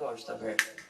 o áudio tá aberto.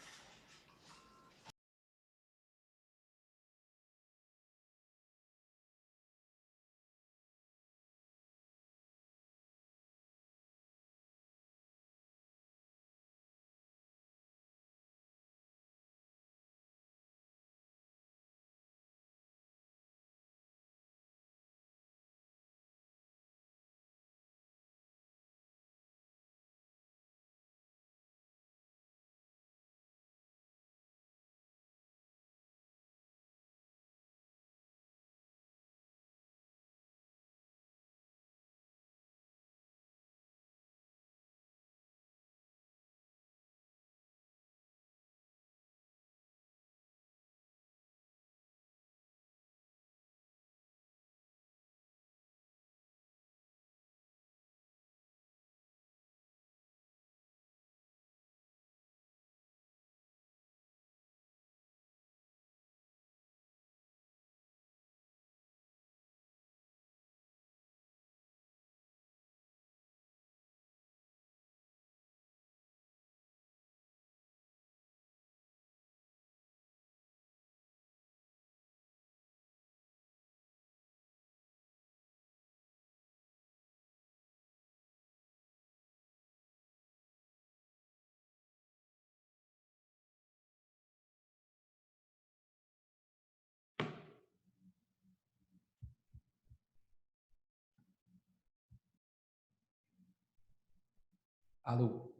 Alô?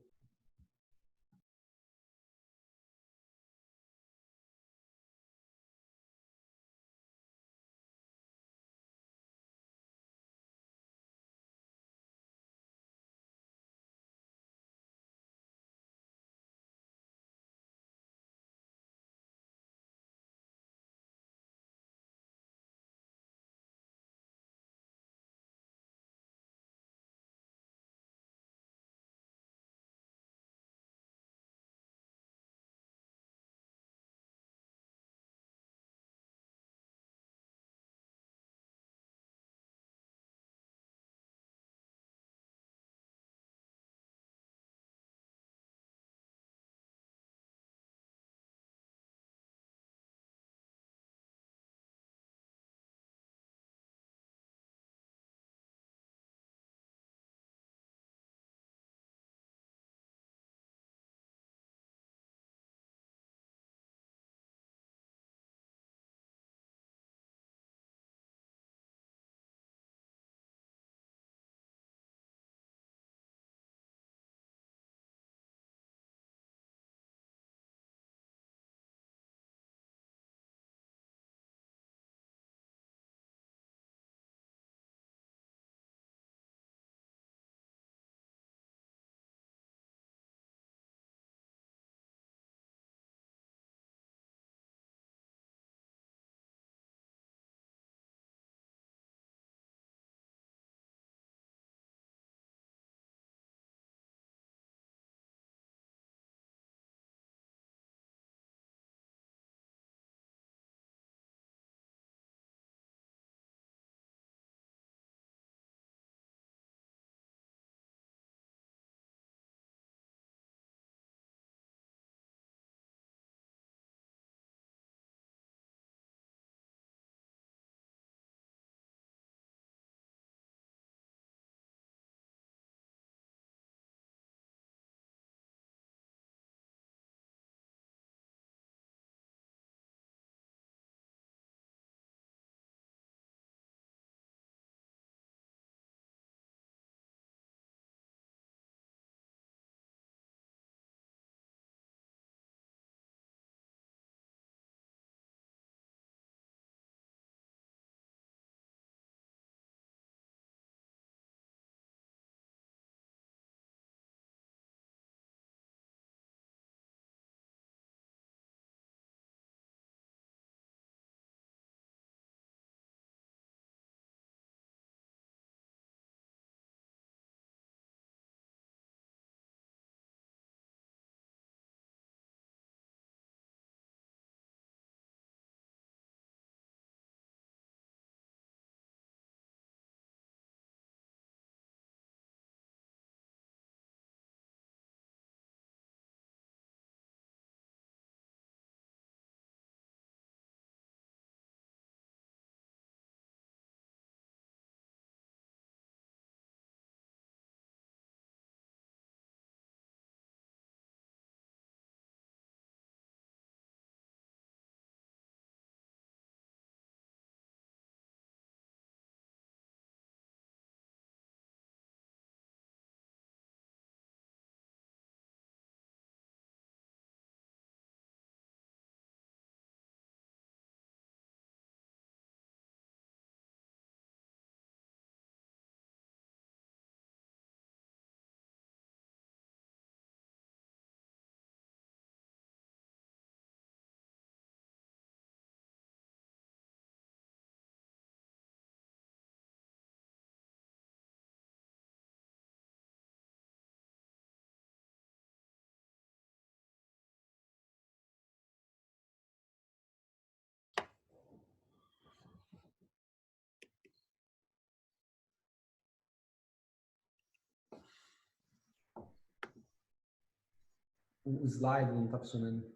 O slide não está funcionando.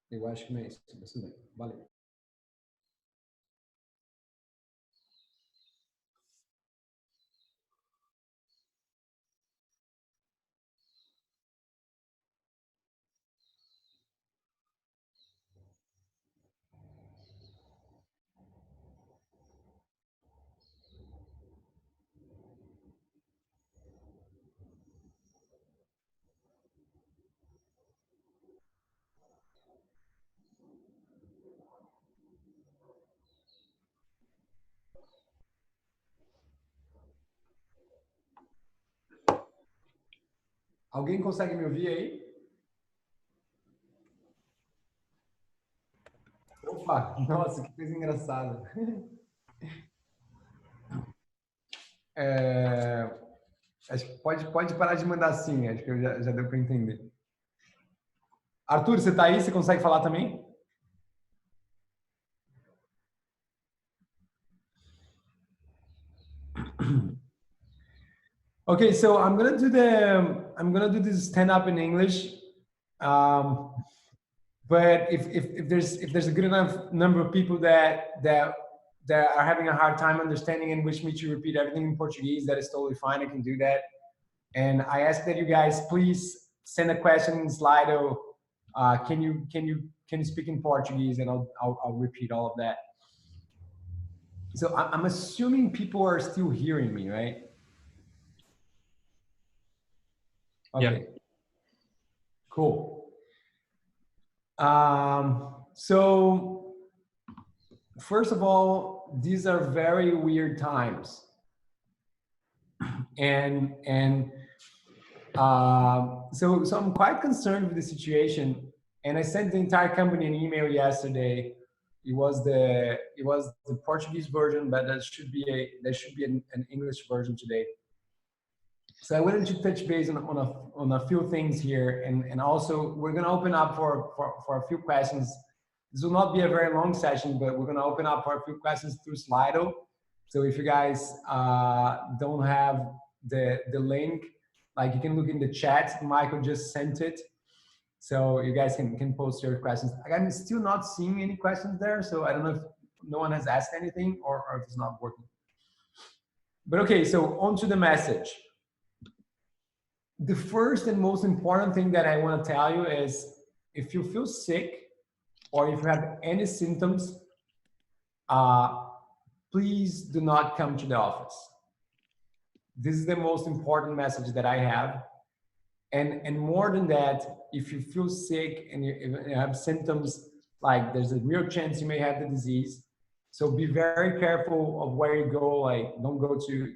Eu acho que não é isso, mas tudo bem. Valeu. Alguém consegue me ouvir aí? Opa, nossa, que coisa engraçada. É, acho que pode parar de mandar sim, acho que já deu para entender. Arthur, você está aí? Você consegue falar também? Okay, so I'm gonna do this stand up in English, um, but if there's a good enough number of people that are having a hard time understanding and wish me to repeat everything in Portuguese, that is totally fine. I can do that. And I ask that you guys please send a question in Slido. Can you speak in Portuguese, and I'll repeat all of that. So I'm assuming people are still hearing me, right? Okay. Yeah. Cool. So first of all, these are very weird times, and so I'm quite concerned with the situation, and I sent the entire company an email yesterday. It was the Portuguese version, but there should be an English version today. So I wanted to touch base on a few things here, and also we're going to open up for a few questions. This will not be a very long session, but we're going to open up for a few questions through Slido. So if you guys don't have the link, like, you can look in the chat. Michael just sent it, so you guys can post your questions. I'm still not seeing any questions there, so I don't know if no one has asked anything, or if it's not working. But okay, so on to the message. The first and most important thing that I want to tell you is, if you feel sick or if you have any symptoms, uh, please do not come to the office. This is the most important message that I have. And more than that, if you feel sick and you have symptoms, like, there's a real chance you may have the disease. So be very careful of where you go. Like, don't go to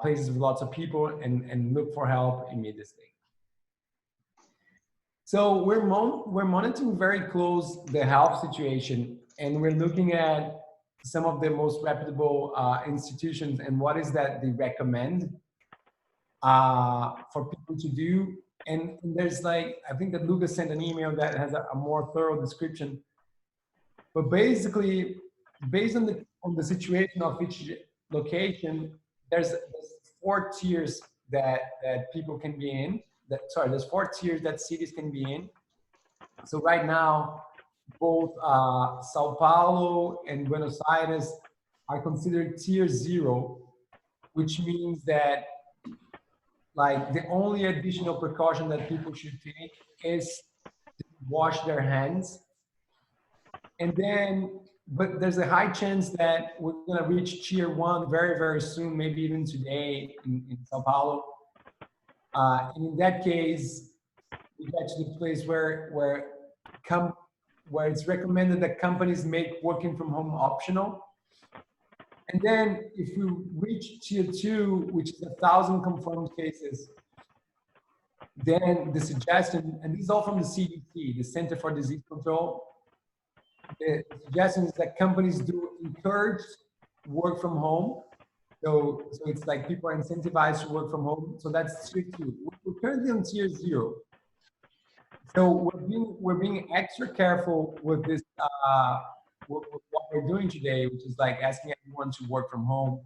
places with lots of people, and look for help immediately. So we're monitoring very close the health situation, and we're looking at some of the most reputable institutions and what is that they recommend for people to do. And there's, like, I think that Lucas sent an email that has a more thorough description. But basically, based on the situation of each location, there's 4 tiers that people can be in. There's 4 tiers that cities can be in. So right now, both Sao Paulo and Buenos Aires are considered tier 0, which means that, like, the only additional precaution that people should take is to wash their hands. And then, but there's a high chance that we're going to reach tier 1 very, very soon, maybe even today in Sao Paulo. And in that case, we get to the place where it's recommended that companies make working from home optional. And then if we reach tier 2, which is 1,000 confirmed cases, then the suggestion, and this is all from the CDC, the Center for Disease Control, the suggestion is that companies do encourage work from home. So it's like people are incentivized to work from home. So that's tier 2. We're currently on tier 0. So we're being extra careful with this, with what we're doing today, which is like asking everyone to work from home.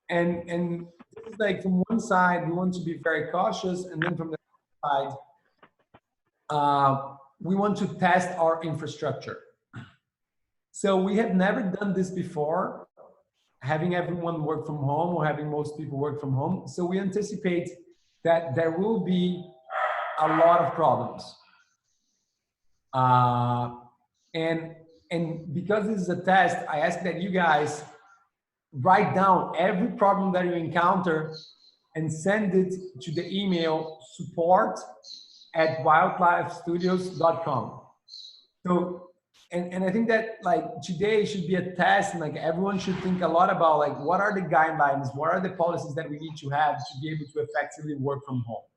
And this is like from one side, we want to be very cautious, and then from the other side, we want to test our infrastructure. So we have never done this before, having everyone work from home or having most people work from home. So we anticipate that there will be a lot of problems. And because this is a test, I ask that you guys write down every problem that you encounter and send it to the email support@wildlifestudios.com. So, and I think that like today should be a test, and like everyone should think a lot about like what are the guidelines, what are the policies that we need to have to be able to effectively work from home.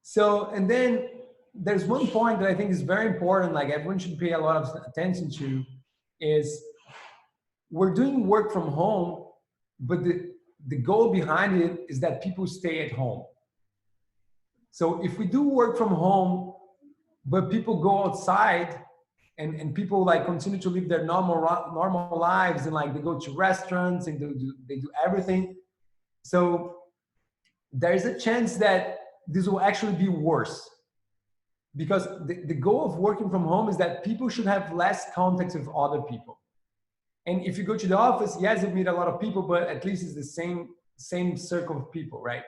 So, and then there's one point that I think is very important, like everyone should pay a lot of attention to, is we're doing work from home, but the goal behind it is that people stay at home. So if we do work from home, but people go outside and people like continue to live their normal lives, and like they go to restaurants and they do everything. So there's a chance that this will actually be worse, because the goal of working from home is that people should have less contact with other people. And if you go to the office, yes, you meet a lot of people, but at least it's the same circle of people, right?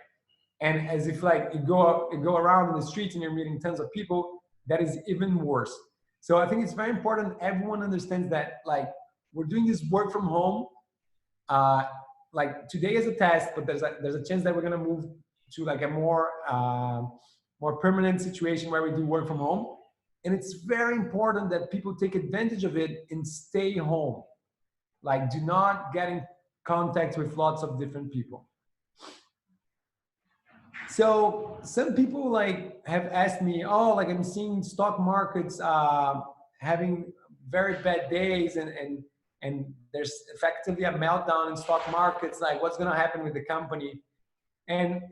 And as if like you go around in the streets and you're meeting tons of people, that is even worse. So I think it's very important everyone understands that like we're doing this work from home, like today is a test, but there's a chance that we're gonna move to like a more permanent situation where we do work from home. And it's very important that people take advantage of it and stay home. Like do not get in contact with lots of different people. So some people like have asked me, oh, like I'm seeing stock markets having very bad days, and there's effectively a meltdown in stock markets. Like what's going to happen with the company? And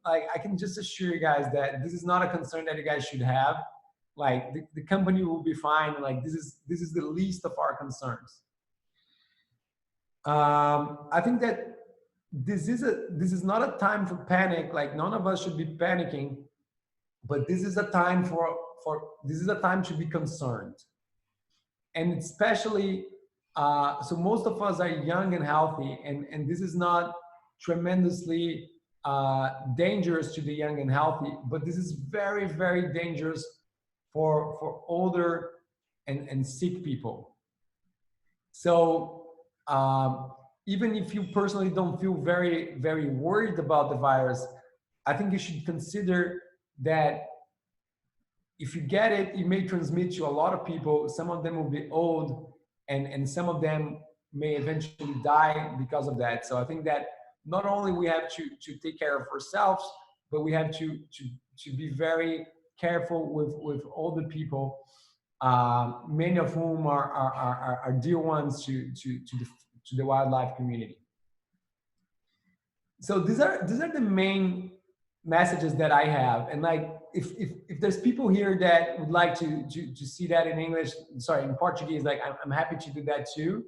like I can just assure you guys that this is not a concern that you guys should have. Like the company will be fine. Like this is the least of our concerns. I think that this is not a time for panic. Like none of us should be panicking, but this is a time to be concerned. And especially, so most of us are young and healthy, and this is not tremendously dangerous to the young and healthy, but this is very, very dangerous for older and sick people. So even if you personally don't feel very, very worried about the virus, I think you should consider that if you get it, you may transmit to a lot of people. Some of them will be old, and some of them may eventually die because of that. So I think that not only we have to take care of ourselves, but we have to be very careful with older people, many of whom are dear ones to the wildlife community. So these are the main messages that I have. And like if there's people here that would like to see that in English, sorry, in Portuguese, like I'm happy to do that too.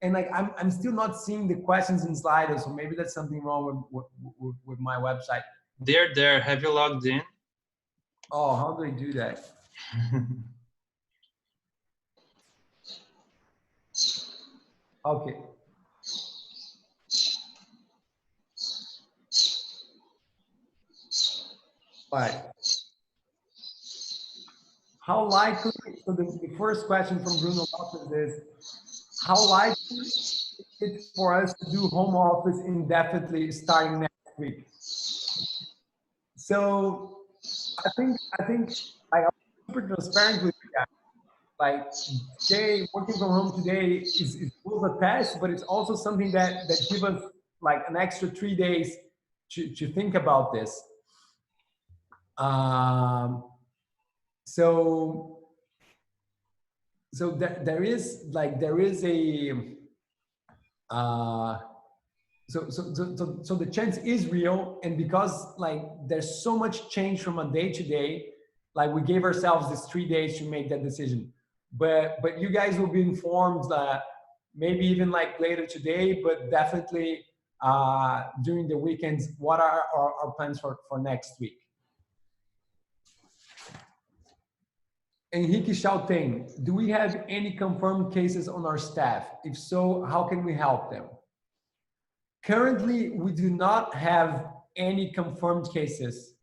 And like I'm still not seeing the questions in Slido, so maybe that's something wrong with my website. There. Have you logged in? Oh, how do I do that? Okay. Right. How likely, so the first question from Bruno Lopez is, how likely is it for us to do home office indefinitely starting next week? So I think like, I'm super transparent with you guys. Like today, working from home today is both a test, but it's also something that gives us like an extra 3 days to think about this. So there is a so the chance is real, and because like there's so much change from a day to day, like we gave ourselves this 3 days to make that decision. But you guys will be informed maybe even like later today, but definitely during the weekends, what are our plans for next week? Henrique Chalten, do we have any confirmed cases on our staff? If so, how can we help them? Currently, we do not have any confirmed cases.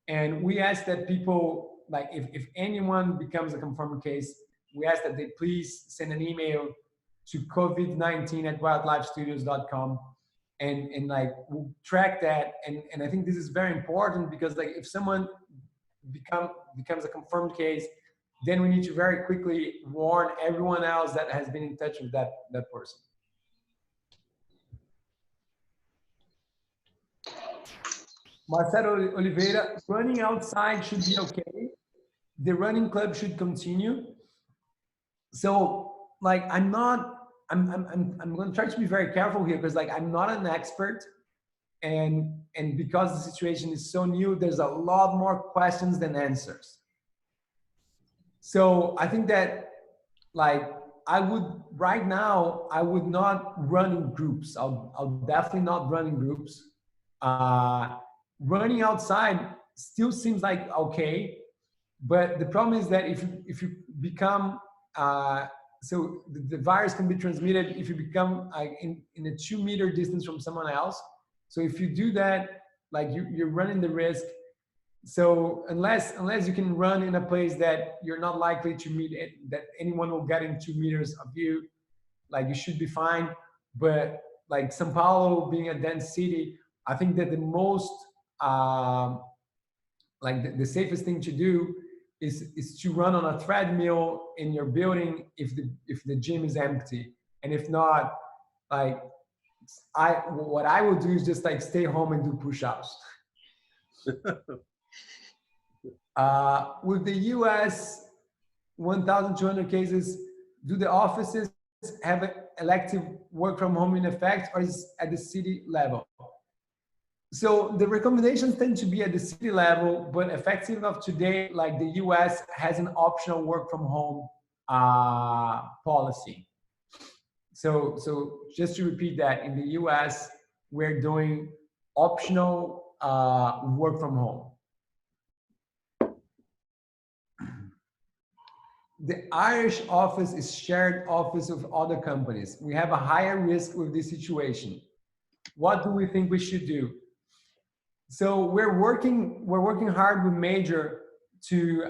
And we ask that people, like if anyone becomes a confirmed case, we ask that they please send an email to covid19@wildlifestudios.com and like we'll track that. And I think this is very important because like if someone becomes a confirmed case, then we need to very quickly warn everyone else that has been in touch with that person. Marcelo Oliveira, running outside should be okay. The running club should continue. So like, I'm going to try to be very careful here because like, I'm not an expert. And because the situation is so new, there's a lot more questions than answers. So I think that like, right now, I would not run in groups. I'll definitely not run in groups. Running outside still seems like okay, but the problem is that if you become so the virus can be transmitted if you become in a 2-meter distance from someone else. So if you do that, like you're running the risk. So unless you can run in a place that you're not likely to meet that anyone will get in 2 meters of you, like you should be fine. But like São Paulo being a dense city, I think that the most like the safest thing to do is to run on a treadmill in your building if the gym is empty. And if not, like what I will do is just like stay home and do push-ups. With the US 1,200 cases, do the offices have elective work from home in effect, or is at the city level? So the recommendations tend to be at the city level, but effective of today, like the US has an optional work from home policy. So just to repeat that, in the US, we're doing optional work from home. The Irish office is shared office with other companies. We have a higher risk with this situation. What do we think we should do? So we're working hard with Major to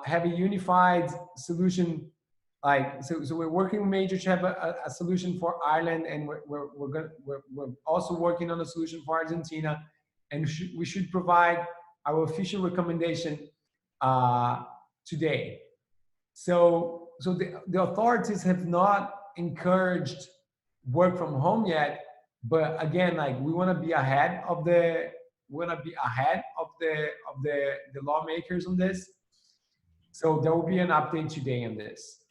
have a unified solution. Like so we're working with Major to have a solution for Ireland, and we're also working on a solution for Argentina, and we should provide our official recommendation today. So the authorities have not encouraged work from home yet, but again, like we want to be ahead of the lawmakers on this. So there will be an update today on this.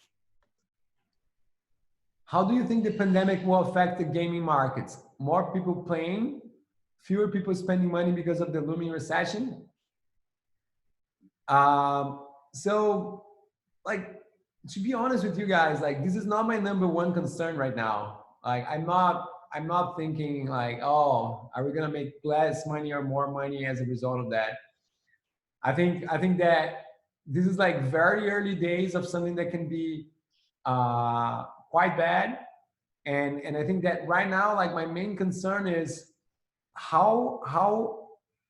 How do you think the pandemic will affect the gaming markets? More people playing, fewer people spending money because of the looming recession? So like, to be honest with you guys, like this is not my #1 concern right now. Like I'm not thinking like, oh, are we gonna make less money or more money as a result of that? I think that this is like very early days of something that can be quite bad. And I think that right now, like my main concern is how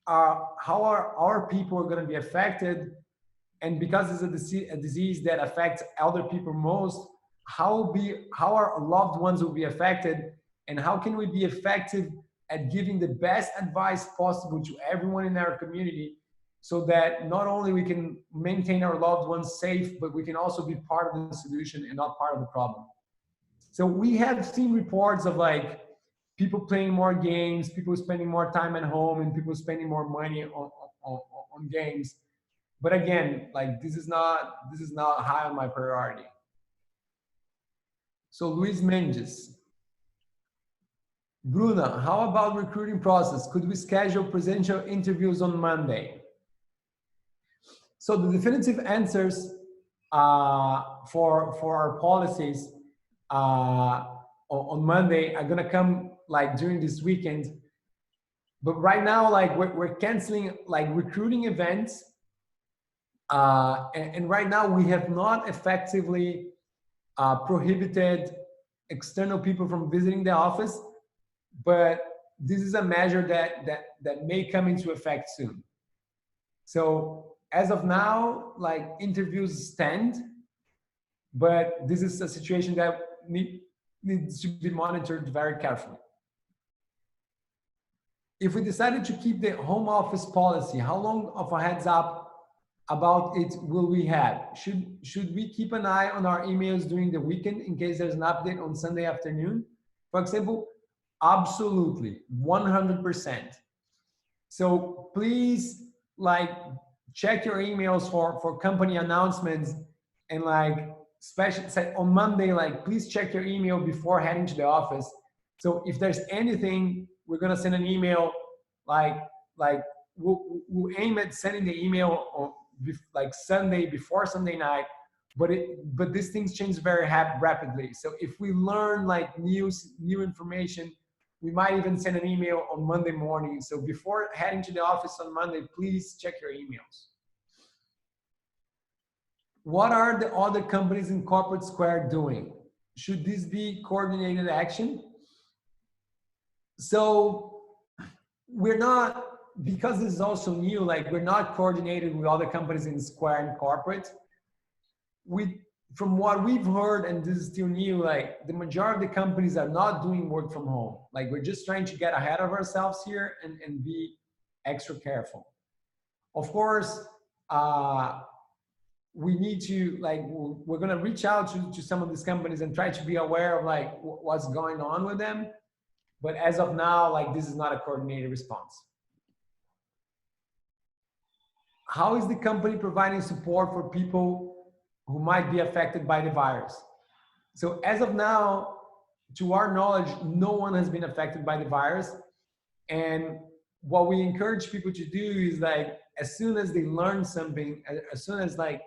are our people going to be affected. And because it's a disease that affects elder people most, how our loved ones will be affected, and how can we be effective at giving the best advice possible to everyone in our community, so that not only we can maintain our loved ones safe, but we can also be part of the solution and not part of the problem. So we have seen reports of like people playing more games, people spending more time at home, and people spending more money on games. But again, like this is not high on my priority. So Luis Mendes. Bruna, how about recruiting process? Could we schedule presential interviews on Monday? So the definitive answers for our policies on Monday are gonna come like during this weekend. But right now, like we're canceling like recruiting events. And right now we have not effectively prohibited external people from visiting the office, but this is a measure that may come into effect soon. So as of now, like interviews stand, but this is a situation that needs to be monitored very carefully. If we decided to keep the home office policy, how long of a heads up about it will we have? Should we keep an eye on our emails during the weekend in case there's an update on Sunday afternoon? For example, absolutely, 100%. So please like check your emails for company announcements, and like especially on Monday, like please check your email before heading to the office. So if there's anything, we're gonna send an email like we'll aim at sending the email on like Sunday before Sunday night, but these things change very rapidly. So if we learn like new information, we might even send an email on Monday morning. So before heading to the office on Monday, please check your emails. What are the other companies in Corporate Square doing? Should this be coordinated action? So we're not, because this is also new, like we're not coordinated with other companies in Square and Corporate. From what we've heard, and this is still new, like the majority of the companies are not doing work from home. Like we're just trying to get ahead of ourselves here and be extra careful. Of course, we need to, like, we're gonna reach out to some of these companies and try to be aware of like what's going on with them. But as of now, like this is not a coordinated response. How is the company providing support for people who might be affected by the virus? So as of now, to our knowledge, no one has been affected by the virus. And what we encourage people to do is like, as soon as they learn something, as soon as like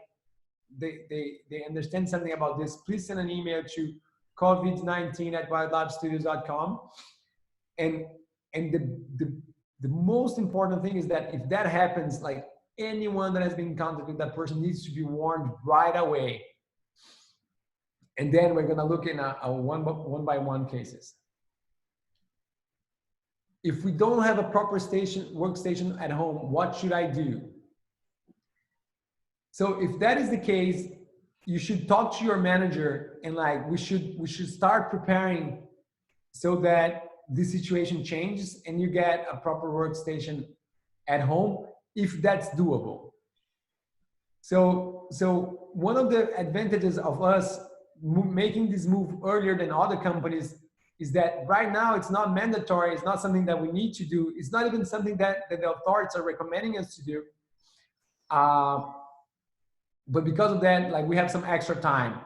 they understand something about this, please send an email to covid19@wildlabstudios.com. And the most important thing is that if that happens, like anyone that has been in contact with that person needs to be warned right away. And then we're gonna look in a one by one cases. If we don't have a proper workstation at home, what should I do? So if that is the case, you should talk to your manager, and like we should start preparing so that this situation changes and you get a proper workstation at home, if that's doable. So one of the advantages of us making this move earlier than other companies is that right now it's not mandatory, it's not something that we need to do, it's not even something that the authorities are recommending us to do. But because of that, like we have some extra time.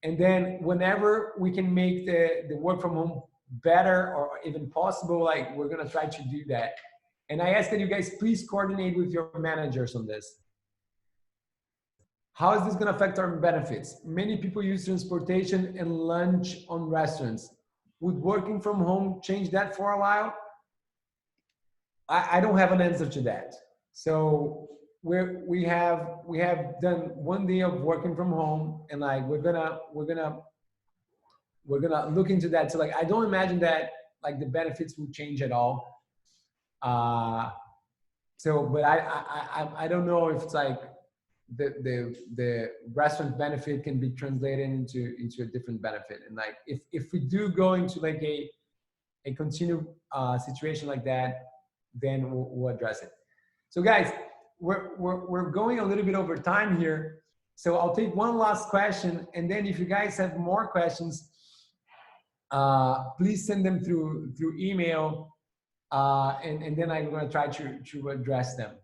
And then whenever we can make the work from home better or even possible, like we're gonna try to do that. And I ask that you guys please coordinate with your managers on this. How is this gonna affect our benefits? Many people use transportation and lunch on restaurants. Would working from home change that for a while? I don't have an answer to that. So we have done 1 day of working from home, and like we're gonna look into that. So like I don't imagine that like the benefits will change at all. So but I don't know if it's like the restaurant benefit can be translated into a different benefit. And like if we do go into like a continued situation like that, then we'll address it. So guys, we're going a little bit over time here. So I'll take one last question, and then if you guys have more questions, please send them through email, and then I'm going to try to address them.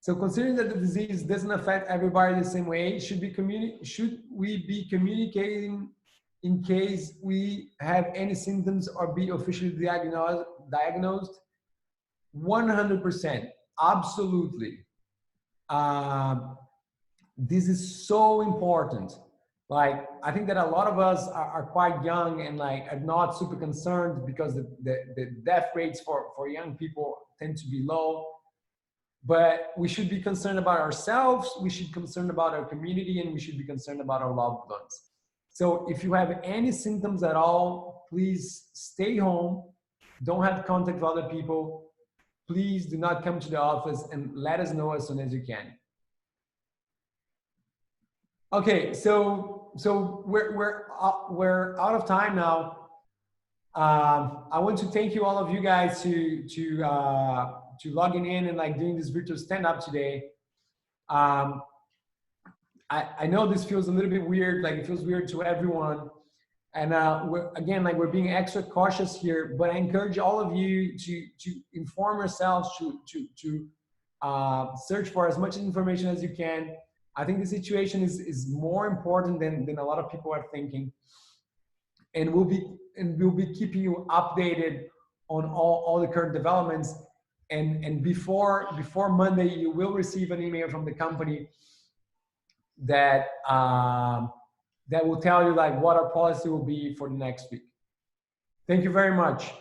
So considering that the disease doesn't affect everybody the same way, should we be communicating in case we have any symptoms or be officially diagnosed? 100%, absolutely. This is so important. Like, I think that a lot of us are quite young and like are not super concerned because the death rates for young people tend to be low. But we should be concerned about ourselves, we should be concerned about our community, and we should be concerned about our loved ones. So if you have any symptoms at all, please stay home, don't have contact with other people. Please do not come to the office, and let us know as soon as you can. Okay, so we're out of time now. I want to thank you, all of you guys, to logging in and like doing this virtual stand up today. I know this feels a little bit weird, like it feels weird to everyone. And we're being extra cautious here, but I encourage all of you to inform yourselves, to search for as much information as you can. I think the situation is more important than a lot of people are thinking. And we'll be keeping you updated on all the current developments. And before Monday, you will receive an email from the company that that will tell you like what our policy will be for the next week. Thank you very much.